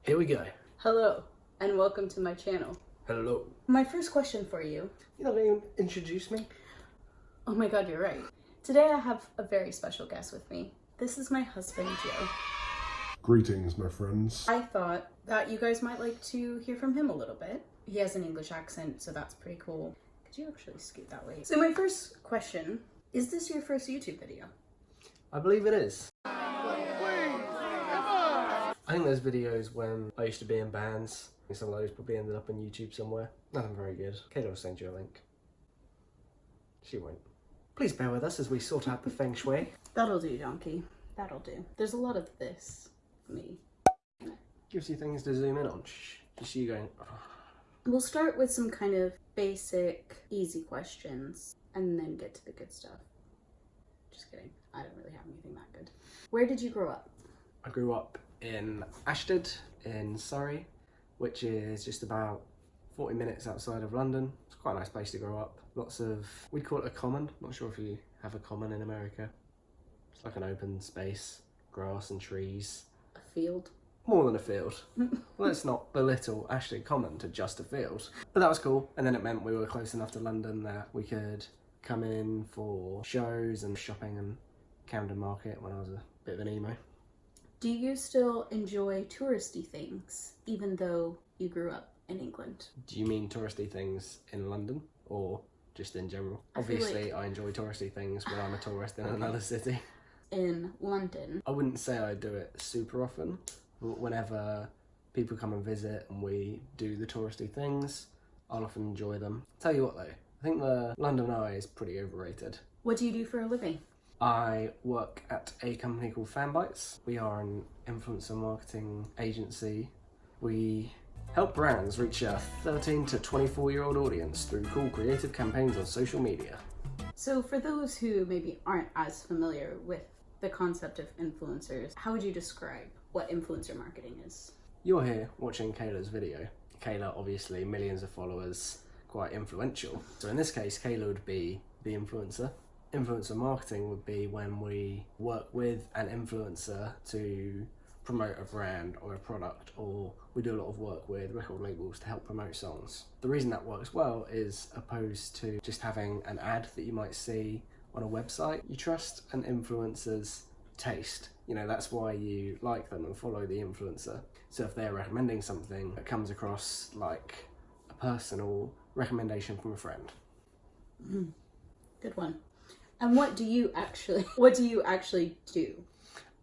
Here we go. Hello, and welcome to my channel. Hello. My first question for you. You not even introduce me? Oh my god, you're right. Today I have a very special guest with me. This is my husband, Joe. Greetings, my friends. I thought that you guys might like to hear from him a little bit. He has an English accent, so that's pretty cool. Could you actually scoot that way? So my first question, is this your first YouTube video? I believe it is. I think there's videos when I used to be in bands. Some of those probably ended up on YouTube somewhere. Nothing very good. Kayla will send you a link. She won't. Please bear with us as we sort out the feng shui. That'll do, donkey. That'll do. There's a lot of this for me. Gives you things to zoom in on. Shh. Just you going, oh. We'll start with some kind of basic, easy questions, and then get to the good stuff. Just kidding. I don't really have anything that good. Where did you grow up? I grew up in Ashton, in Surrey, which is just about 40 minutes outside of London. It's quite a nice place to grow up. Lots of, we'd call it a common. Not sure if you have a common in America. It's like an open space, grass and trees. A field? More than a field. Let's not belittle Ashton Common to just a field. But that was cool. And then it meant we were close enough to London that we could come in for shows and shopping and Camden Market when I was a bit of an emo. Do you still enjoy touristy things, even though you grew up in England? Do you mean touristy things in London or just in general? I feel Obviously, I enjoy touristy things when I'm a tourist in another city. In London? I wouldn't say I do it super often, but whenever people come and visit and we do the touristy things, I'll often enjoy them. Tell you what though, I think the London Eye is pretty overrated. What do you do for a living? I work at a company called Fanbytes. We are an influencer marketing agency. We help brands reach a 13 to 24-year-old audience through cool creative campaigns on social media. So for those who maybe aren't as familiar with the concept of influencers, how would you describe what influencer marketing is? You're here watching Kayla's video. Kayla, obviously, millions of followers, quite influential. So in this case, Kayla would be the influencer. Influencer marketing would be when we work with an influencer to promote a brand or a product, or we do a lot of work with record labels to help promote songs. The reason that works well is opposed to just having an ad that you might see on a website. You trust an influencer's taste. You know, that's why you like them and follow the influencer. So if they're recommending something that comes across like a personal recommendation from a friend. Good one. And what do you actually do?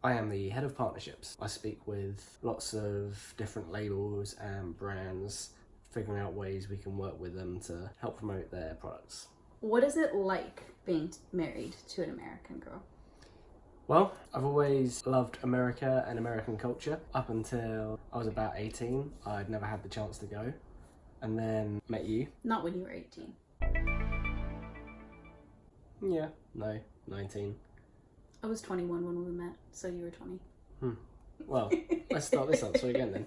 I am the head of partnerships. I speak with lots of different labels and brands, figuring out ways we can work with them to help promote their products. What is it like being married to an American girl? Well, I've always loved America and American culture. Up until I was about 18, I'd never had the chance to go. And then met you. Not when you were 18. Yeah, no, 19. I was 21 when we met, so you were 20. Well, let's start this answer again then.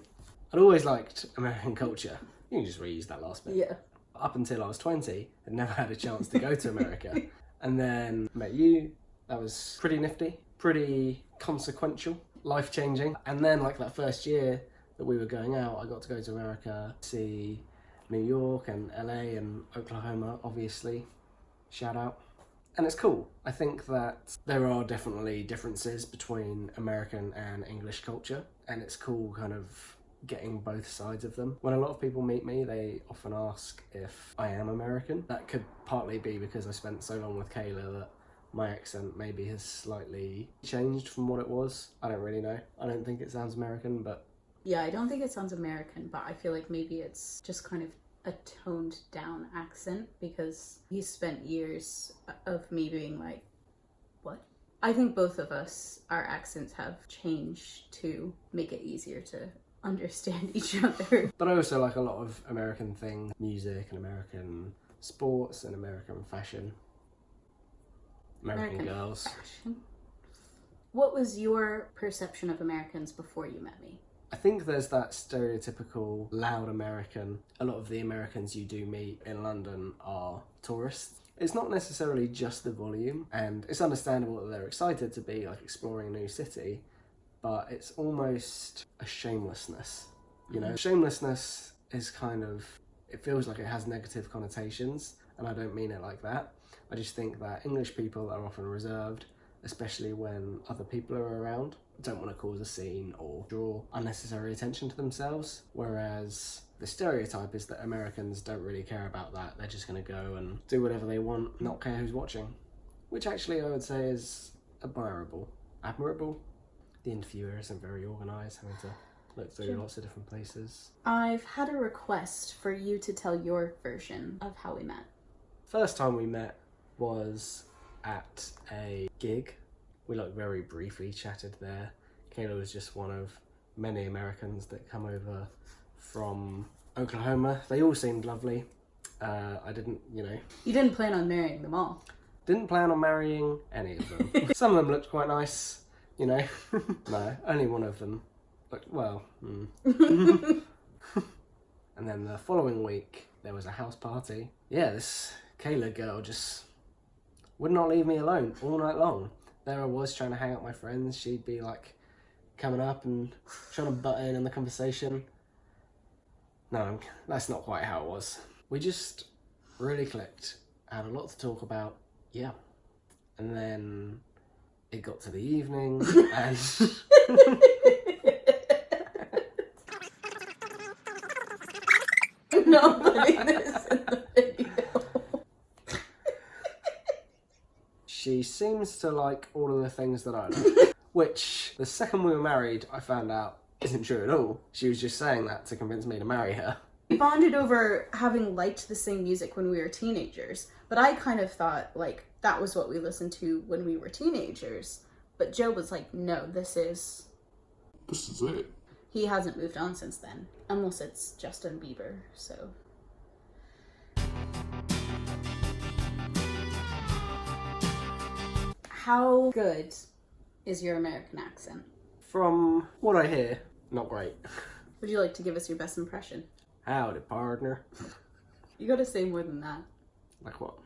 I'd always liked American culture. You can just reuse that last bit. Yeah. Up until I was 20, I'd never had a chance to go to America. And then met you. That was pretty nifty, pretty consequential, life-changing. And then like that first year that we were going out, I got to go to America, see New York and LA and Oklahoma, obviously. Shout out. And it's cool. I think that there are definitely differences between American and English culture, and it's cool kind of getting both sides of them. When a lot of people meet me, they often ask if I am American. That could partly be because I spent so long with Kayla that my accent maybe has slightly changed from what it was. I don't really know. I don't think it sounds American, but... Yeah, I don't think it sounds American, but I feel like maybe it's just kind of a toned down accent because he spent years of me being like, what? I think both of us, our accents have changed to make it easier to understand each other. But I also like a lot of American things, music and American sports and American fashion. American girls. Fashion. What was your perception of Americans before you met me? I think there's that stereotypical loud American. A lot of the Americans you do meet in London are tourists. It's not necessarily just the volume, and it's understandable that they're excited to be like exploring a new city, but it's almost a shamelessness You know, shamelessness is kind of, it feels like it has negative connotations, and I don't mean it like that. I just think that English people are often reserved, especially when other people are around, don't want to cause a scene or draw unnecessary attention to themselves, whereas the stereotype is that Americans don't really care about that. They're just going to go and do whatever they want, not care who's watching, which actually I would say is admirable. The interviewer isn't very organised, having to look through lots of different places. I've had a request for you to tell your version of how we met. First time we met was at a gig. We like very briefly chatted there. Kayla was just one of many Americans that come over from Oklahoma. They all seemed lovely. I didn't, you know... You didn't plan on marrying them all? Didn't plan on marrying any of them. Some of them looked quite nice, you know. No, only one of them looked, well... And then the following week, there was a house party. Yeah, this Kayla girl just would not leave me alone all night long. There I was trying to hang out with my friends. She'd be like coming up and trying to butt in the conversation. No, that's not quite how it was. We just really clicked, had a lot to talk about, yeah. And then it got to the evening and... I'm not putting this in the video. She seems to like all of the things that I like, which the second we were married, I found out isn't true at all. She was just saying that to convince me to marry her. We bonded over having liked the same music when we were teenagers, but I kind of thought like that was what we listened to when we were teenagers. But Joe was like, no, this is it. He hasn't moved on since then, unless it's Justin Bieber, so... How good is your American accent? From what I hear, not great. Would you like to give us your best impression? Howdy, partner. You gotta say more than that. Like what?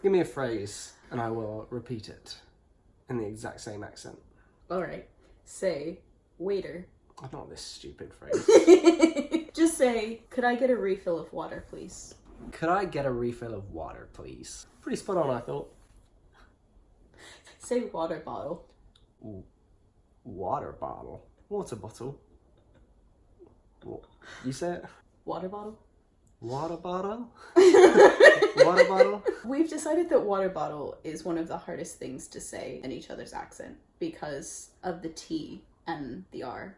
Give me a phrase and I will repeat it in the exact same accent. Alright. Say, waiter. Not this stupid phrase. Just say, could I get a refill of water, please? Could I get a refill of water, please? Pretty spot on, I thought. Say water bottle. Ooh. Water bottle. Water bottle. You say it? Water bottle? Water bottle? Water bottle? We've decided that water bottle is one of the hardest things to say in each other's accent because of the T and the R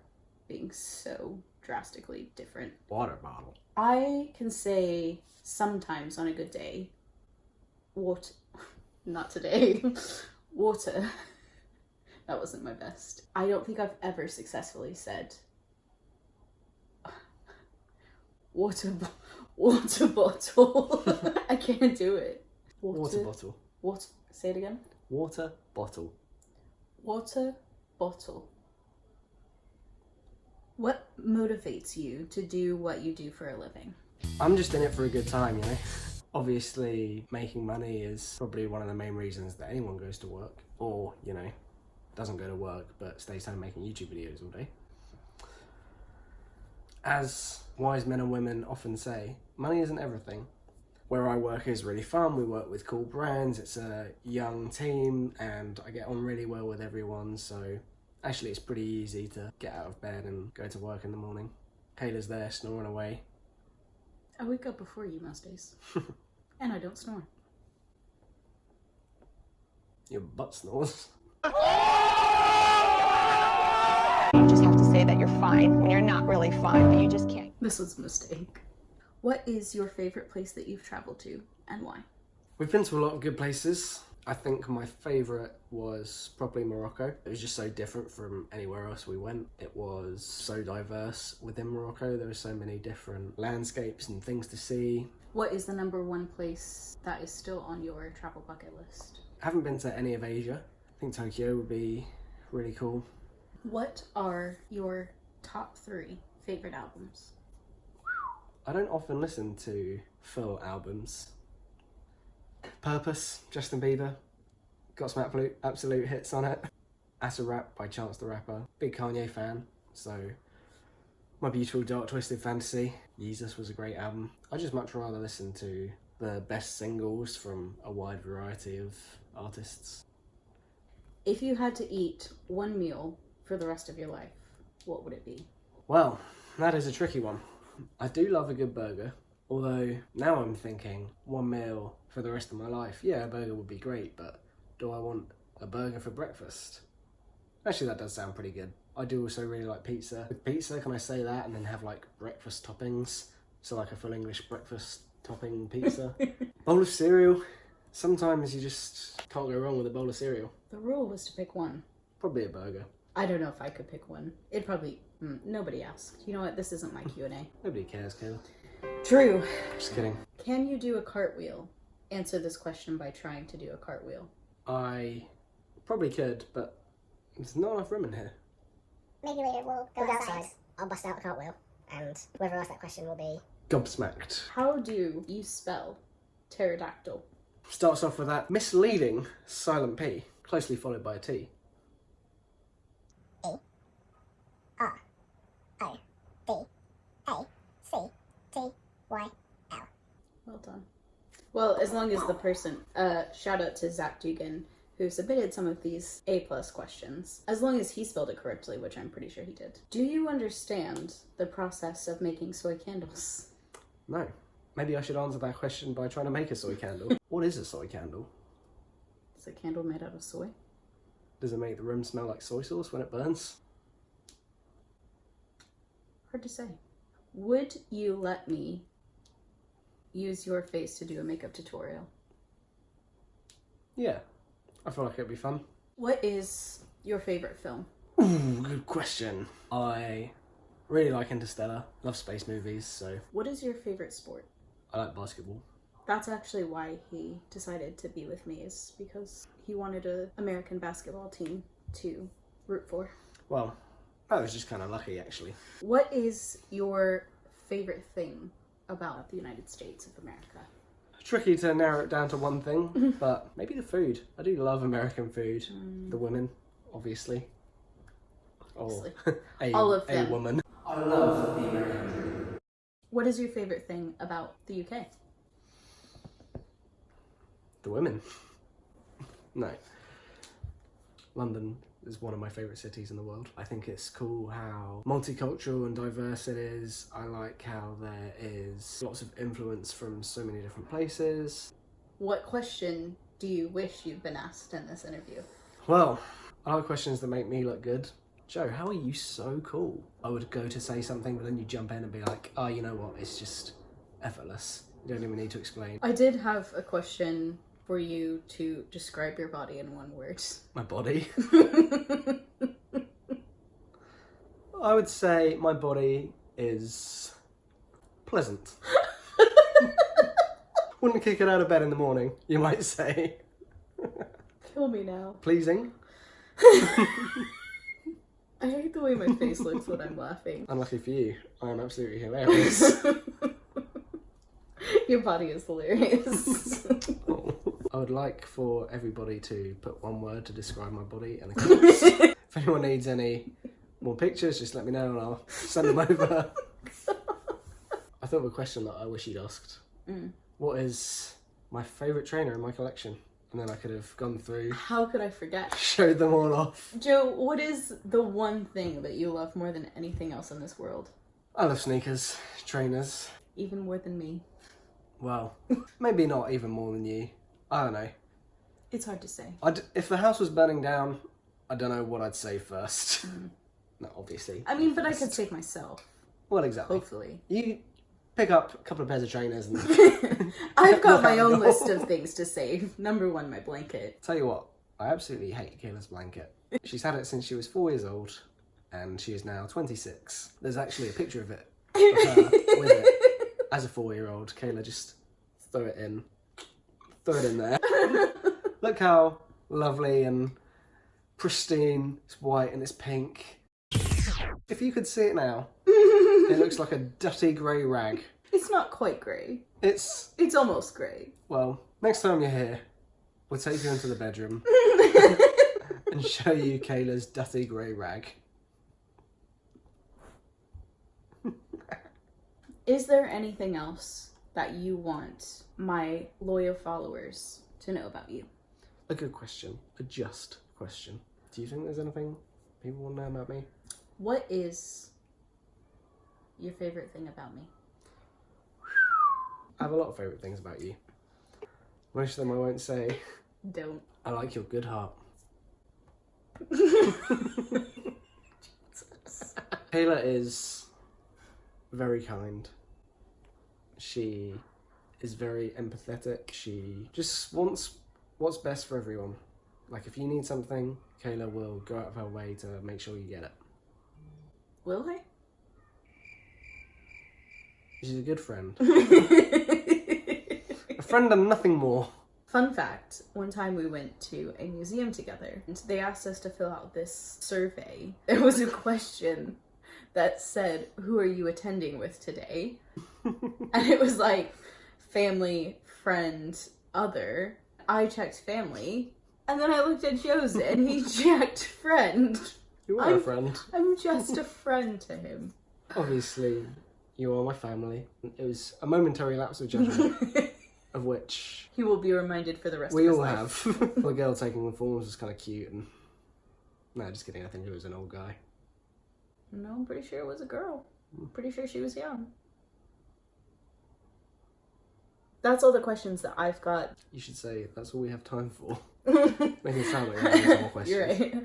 being so drastically different. Water bottle. I can say sometimes on a good day, not today, water. That wasn't my best. I don't think I've ever successfully said water bottle. I can't do it. Water bottle. What? Say it again. Water bottle. Water bottle. What motivates you to do what you do for a living? I'm just in it for a good time, you know? Obviously, making money is probably one of the main reasons that anyone goes to work. Or, you know, doesn't go to work but stays home making YouTube videos all day. As wise men and women often say, money isn't everything. Where I work is really fun. We work with cool brands. It's a young team and I get on really well with everyone. So actually it's pretty easy to get out of bed and go to work in the morning. Kayla's there snoring away. I wake up before you most days. And I don't snore. Your butt snores. You just have to say that you're fine when you're not really fine, but you just can't. This was a mistake. What is your favorite place that you've traveled to and why? We've been to a lot of good places. I think my favourite was probably Morocco. It was just so different from anywhere else we went. It was so diverse within Morocco. There were so many different landscapes and things to see. What is the number one place that is still on your travel bucket list? I haven't been to any of Asia. I think Tokyo would be really cool. What are your top 3 favorite albums? I don't often listen to full albums. Purpose, Justin Bieber. Got some absolute hits on it. As a Rap by Chance the Rapper. Big Kanye fan, so My Beautiful Dark Twisted Fantasy. Jesus was a great album. I just much rather listen to the best singles from a wide variety of artists. If you had to eat one meal for the rest of your life, what would it be? Well, that is a tricky one. I do love a good burger, although now I'm thinking one meal for the rest of my life. Yeah, a burger would be great, but do I want a burger for breakfast? Actually, that does sound pretty good. I do also really like pizza. With pizza, can I say that and then have like breakfast toppings? So like a full English breakfast topping pizza. Bowl of cereal. Sometimes you just can't go wrong with a bowl of cereal. The rule was to pick one. Probably a burger. I don't know if I could pick one. It'd probably... nobody asked. You know what? This isn't my Q&A. Nobody cares, Kayla. True. Just kidding. Can you do a cartwheel? Answer this question by trying to do a cartwheel. I probably could, but there's not enough room in here. Maybe later we'll go outside. I'll bust out the cartwheel, and whoever asks that question will be Gobsmacked. How do you spell pterodactyl? Starts off with that misleading silent P, closely followed by a T. E-R-O-D-A-C-T-Y-L. Well done. Well, as long as the person, shout out to Zach Dugan, who submitted some of these A+ questions, as long as he spelled it correctly, which I'm pretty sure he did. Do you understand the process of making soy candles? No. Maybe I should answer that question by trying to make a soy candle. What is a soy candle? It's a candle made out of soy. Does it make the room smell like soy sauce when it burns? Hard to say. Would you let me use your face to do a makeup tutorial? Yeah. I feel like it'd be fun. What is your favorite film? Ooh, good question. I really like Interstellar. Love space movies, so What is your favorite sport? I like basketball. That's actually why he decided to be with me, is because he wanted an American basketball team to root for. Well, that was just kind of lucky, actually. What is your favorite thing about the United States of America? Tricky to narrow it down to one thing, but maybe the food. I do love American food. The women, obviously. Obviously. All of them. A woman. I love the American dream. What is your favorite thing about the UK? The women. No. London is one of my favourite cities in the world. I think it's cool how multicultural and diverse it is. I like how there is lots of influence from so many different places. What question do you wish you'd been asked in this interview? Well, I like questions that make me look good. Joe, how are you so cool? I would go to say something, but then you jump in and be like, oh, you know what, it's just effortless. You don't even need to explain. I did have a question for you to describe your body in one word. My body? I would say my body is pleasant. Wouldn't kick it out of bed in the morning, you might say. Kill me now. Pleasing. I hate the way my face looks when I'm laughing. Unlucky for you, I am absolutely hilarious. Your body is hilarious. I would like for everybody to put one word to describe my body and a comments. If anyone needs any more pictures, just let me know and I'll send them over. I thought of a question that I wish you'd asked. What is my favourite trainer in my collection? And then I could have gone through, How could I forget? showed them all off. Joe, what is the one thing that you love more than anything else in this world? I love sneakers, trainers. Even more than me? Well, maybe not even more than you. I don't know. It's hard to say. If the house was burning down, I don't know what I'd say first. No, obviously. I mean, but I could save myself. Well, exactly. Hopefully. You pick up a couple of pairs of trainers and... I've got Look my out own the list door. of things to save. Number one, my blanket. Tell you what, I absolutely hate Kayla's blanket. She's had it since she was 4 years old, and she is now 26. There's actually a picture of it, of her with it, as a 4-year-old. Kayla, just throw it in there. Look how lovely and pristine. It's white and it's pink. If you could see it now, it looks like a dirty grey rag. It's not quite grey. It's, It's almost grey. well, next time you're here, we'll take you into the bedroom and show you Kayla's dirty grey rag. Is there anything else that you want my loyal followers to know about you? A good question. A just question. Do you think there's anything people want to know about me? What is your favorite thing about me? I have a lot of favourite things about you. Most of them I won't say. Don't. I like your good heart. Kayla is very kind. She is very empathetic. She just wants what's best for everyone. Like, if you need something, Kayla will go out of her way to make sure you get it. Will I? She's a good friend. A friend and nothing more. Fun fact, one time we went to a museum together and they asked us to fill out this survey. There was a question that said, "Who are you attending with today?" And it was like, family, friend, other. I checked family, and then I looked at Jose and he checked friend. You are a friend. I'm just a friend to him. Obviously, you are my family. It was a momentary lapse of judgment, of which He will be reminded for the rest we of his all life. have. The girl taking the forms was kind of cute, and no, just kidding. I think it was an old guy. No, I'm pretty sure it was a girl. I'm pretty sure she was young. That's all the questions that I've got. You should say that's all we have time for. Make it sound like we have more questions. You're right.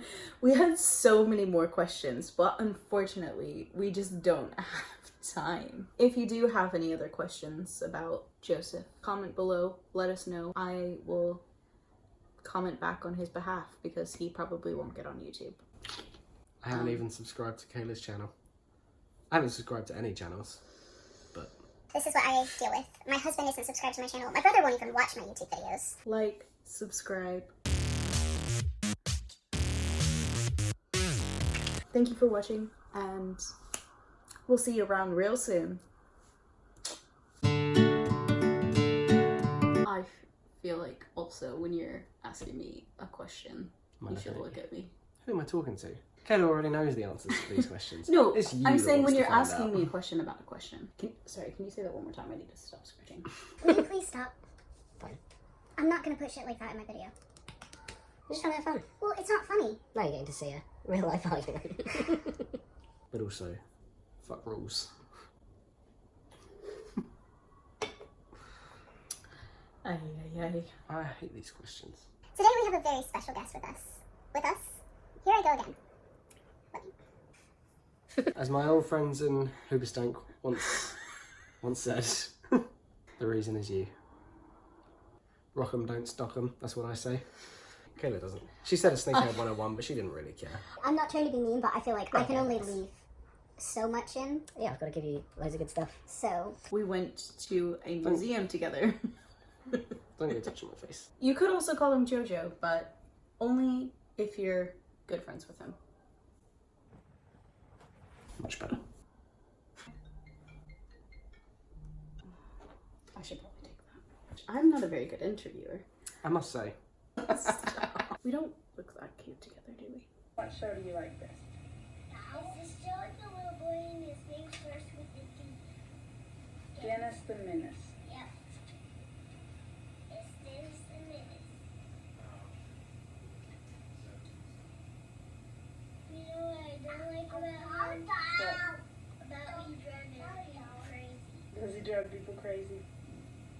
We had so many more questions, but unfortunately, we just don't have time. If you do have any other questions about Joseph, comment below, let us know. I will comment back on his behalf because he probably won't get on YouTube. I haven't even subscribed to Kayla's channel. I haven't subscribed to any channels, but This is what I deal with. My husband isn't subscribed to my channel. My brother won't even watch my YouTube videos. Like, subscribe. Thank you for watching, and we'll see you around real soon. I feel like also when you're asking me a question, you should look at me. who am I talking to? Kayla already knows the answers to these questions. No, It's you I'm that saying wants when to you're find asking out. me a question about a question. Sorry, can you say that one more time? I need to stop scratching. Will you please stop? Fine. I'm not gonna put shit like that in my video. We're just trying to have fun. Well, it's not funny. Now you're getting to see a real life argument. But also, fuck rules. Ay, ay, ay. I hate these questions. Today we have a very special guest with us. Here I go again. As my old friends in Hoobastank once said, the reason is you. Rock 'em, don't stock 'em. That's what I say. Kayla doesn't. She said a sneakerhead 101, but she didn't really care. I'm not trying to be mean, but I feel like I can only leave so much in. Yeah, I've got to give you loads of good stuff. So We went to a museum together. Don't get touch on my face. You could also call him Jojo, but only if you're good friends with him. Much better. I should probably take that. I'm not a very good interviewer. I must say, We don't look that cute together, do we? What show do you like best? This show with the little boy and his name starts with the D. Dennis the Menace. Yep. It's Dennis the Menace. You know what I don't like about him? About he driving people crazy. Does he drive people crazy?